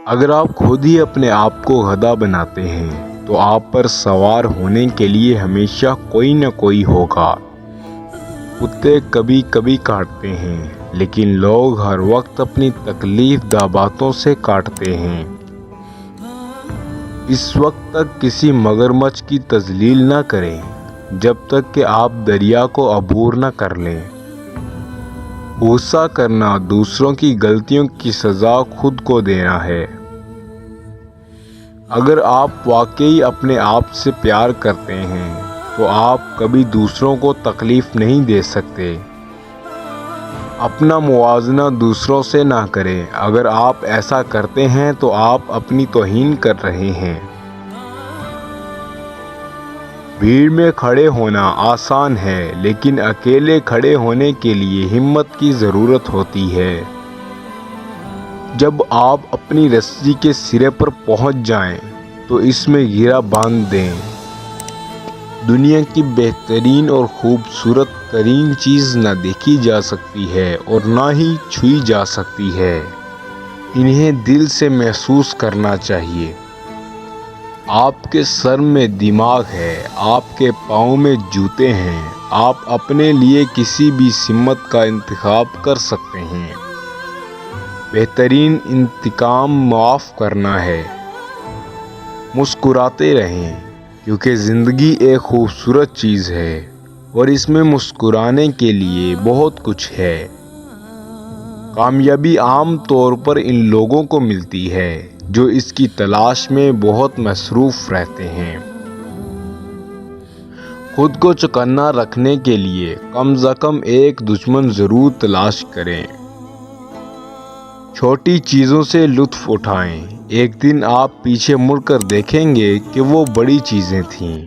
اگر آپ خود ہی اپنے آپ کو گدھا بناتے ہیں تو آپ پر سوار ہونے کے لیے ہمیشہ کوئی نہ کوئی ہوگا۔ کتے کبھی کبھی کاٹتے ہیں لیکن لوگ ہر وقت اپنی تکلیف دہ باتوں سے کاٹتے ہیں۔ اس وقت تک کسی مگرمچھ کی تذلیل نہ کریں جب تک کہ آپ دریا کو عبور نہ کر لیں۔ غصہ کرنا دوسروں کی غلطیوں کی سزا خود کو دینا ہے۔ اگر آپ واقعی اپنے آپ سے پیار کرتے ہیں تو آپ کبھی دوسروں کو تکلیف نہیں دے سکتے۔ اپنا موازنہ دوسروں سے نہ کریں۔ اگر آپ ایسا کرتے ہیں تو آپ اپنی توہین کر رہے ہیں۔ بھیڑ میں کھڑے ہونا آسان ہے لیکن اکیلے کھڑے ہونے کے لیے ہمت کی ضرورت ہوتی ہے۔ جب آپ اپنی رسی کے سرے پر پہنچ جائیں تو اس میں گرہ باندھ دیں۔ دنیا کی بہترین اور خوبصورت ترین چیز نہ دیکھی جا سکتی ہے اور نہ ہی چھوئی جا سکتی ہے۔ انہیں دل سے محسوس کرنا چاہیے۔ آپ کے سر میں دماغ ہے، آپ کے پاؤں میں جوتے ہیں۔ آپ اپنے لیے کسی بھی سمت کا انتخاب کر سکتے ہیں۔ بہترین انتقام معاف کرنا ہے۔ مسکراتے رہیں کیونکہ زندگی ایک خوبصورت چیز ہے اور اس میں مسکرانے کے لیے بہت کچھ ہے۔ کامیابی عام طور پر ان لوگوں کو ملتی ہے جو اس کی تلاش میں بہت مصروف رہتے ہیں۔ خود کو چوکنا رکھنے کے لیے کم از کم ایک دشمن ضرور تلاش کریں۔ چھوٹی چیزوں سے لطف اٹھائیں۔ ایک دن آپ پیچھے مڑ کر دیکھیں گے کہ وہ بڑی چیزیں تھیں۔